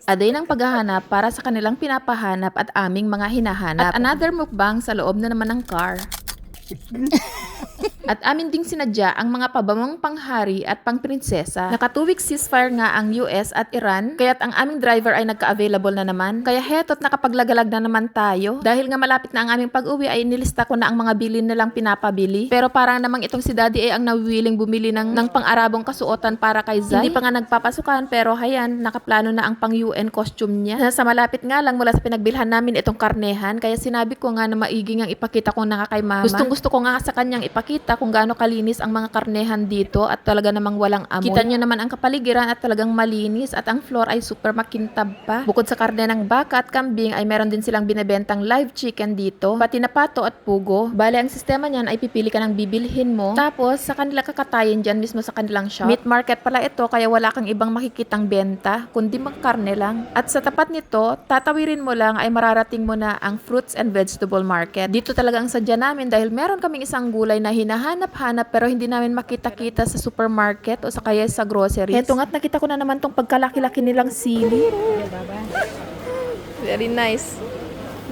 Aday ng paghahanap para sa kanilang pinapahanap at aming mga hinahanap. At another mukbang sa loob na naman ng car. At amin ding sinadya ang mga pabamang panghari at pangprinsesa. Naka 2 weeks ceasefire nga ang US at Iran, kaya't ang aming driver ay nagka-available na naman. Kaya heto't nakapaglagalag na naman tayo. Dahil nga malapit na ang aming pag-uwi ay nilista ko na ang mga bilin nilang pinapabili. Pero parang namang itong si Daddy ay ang nawiwiling bumili ng pang-arabong kasuotan para kay Zai. Hindi pa nga nagpapasukan pero hayan, nakaplano na ang pang-UN costume niya. Nasa malapit nga lang mula sa pinagbilhan namin itong karnehan, kaya sinabi ko nga na maigi ngang ipakita kong nakakay mama. Gusto ko nga sa kanyang ipakita kung gaano kalinis ang mga karnehan dito at talaga namang walang amoy. Kita nyo naman ang kapaligiran at talagang malinis at ang floor ay super makintab pa. Bukod sa karne ng baka at kambing ay meron din silang binebentang live chicken dito, pati na pato at pugo. Bale, ang sistema niyan ay pipili ka ng bibilhin mo, tapos sa kanila kakatayin dyan mismo sa kanilang shop. Meat market pala ito, kaya wala kang ibang makikitang benta, kundi magkarne lang. At sa tapat nito, tatawirin mo lang ay mararating mo na ang fruits and vegetable market. Dito talaga ang sadya namin dahil meron kaming isang gulay na hinahanap-hanap pero hindi namin makita-kita sa supermarket o sa kaya sa groceries. Eto nga't nakita ko na naman tong pagkalaki-laki nilang sili. Very nice.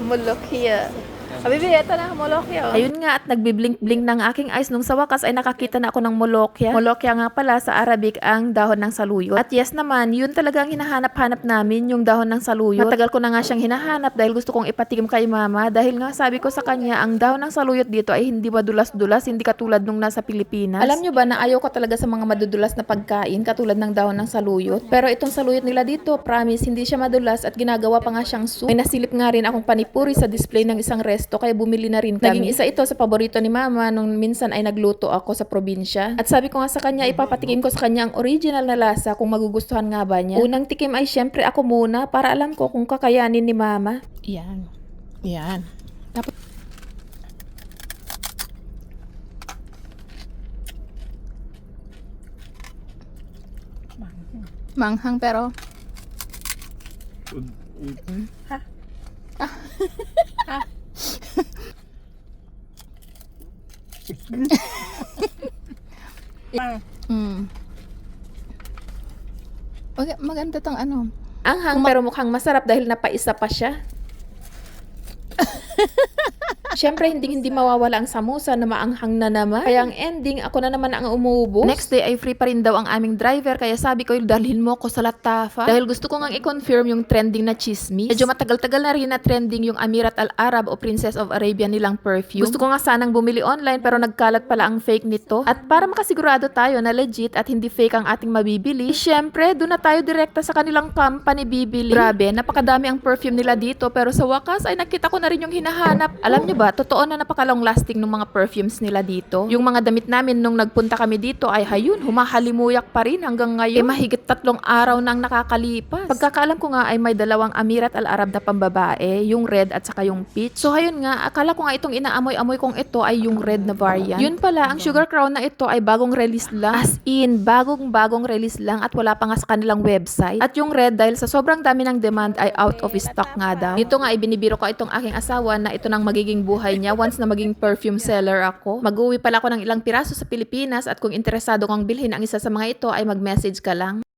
Mulokya. Habibi, eto na, molokya. Ayun nga, at nagbiblink-blink ng aking eyes nung sa wakas ay nakakita na ako ng molokya. Molokya nga pala sa Arabic ang dahon ng saluyot. At yes naman, yun talaga ang hinahanap-hanap namin, yung dahon ng saluyot. Matagal ko na nga siyang hinahanap dahil gusto kong ipatikim kay mama. Dahil nga sabi ko sa kanya, ang dahon ng saluyot dito ay hindi madulas-dulas, hindi katulad nung nasa Pilipinas. Alam nyo ba na ayaw ko talaga sa mga madudulas na pagkain, katulad ng dahon ng saluyot. Pero itong saluyot nila dito, promise, hindi siya madulas at ginagawa pa nga siyang soup. May nasilip nga rin akong panipuri sa display ng isang resto, kaya bumili na rin kami. Naging isa ito sa paborito ni mama nung minsan ay nagluto ako sa probinsya. At sabi ko nga sa kanya, ipapatikim ko sa kanya ang original na lasa kung magugustuhan nga ba niya. Unang tikim ay syempre ako muna para alam ko kung kakayanin ni mama. Yan. Yan. Tapos manghang pero ha? Maganda tong ano. Anghang pero mukhang masarap dahil napaisa pa siya. Siyempre, hindi mawawala ang samosa na maanghang na naman. Kaya ang ending, ako na naman ang umuubos. Next day ay free pa rin daw ang aming driver, kaya sabi ko, dalhin mo ko sa Latafa. Dahil gusto ko ngang i-confirm yung trending na chismis. Medyo matagal-tagal na rin na trending yung Amirat Al Arab o Princess of Arabia nilang perfume. Gusto ko nga sanang bumili online pero nagkalat pala ang fake nito. At para makasigurado tayo na legit at hindi fake ang ating mabibili, syempre, doon na tayo direkta sa kanilang company bibili. Grabe, napakadami ang perfume nila dito pero sa wakas ay nakita ko na rin yung hinahanap. Alam nyo ba, totoo na napaka-long lasting ng mga perfumes nila dito. Yung mga damit namin nung nagpunta kami dito ay hayun, humahalimuyak pa rin hanggang ngayon. Mahigit 3 araw nang nakakalipas. Pagkakaalam ko nga ay may dalawang Amirat Al Arab na pambabae, yung red at saka yung peach. So hayun nga, akala ko nga itong inaamoy-amoy kong ito ay yung red na variant. Yun pala, ang Sugar Crown na ito ay bagong release lang. As in, bagong release lang at wala pa nga sa kanilang website. At yung red, dahil sa sobrang dami ng demand ay out of stock nga daw. Dito nga, ibinibiro ko itong aking asawa na ito nang magiging buhay niya once na maging perfume seller ako. Mag-uwi pala ako ng ilang piraso sa Pilipinas at kung interesado kang bilhin ang isa sa mga ito ay mag-message ka lang.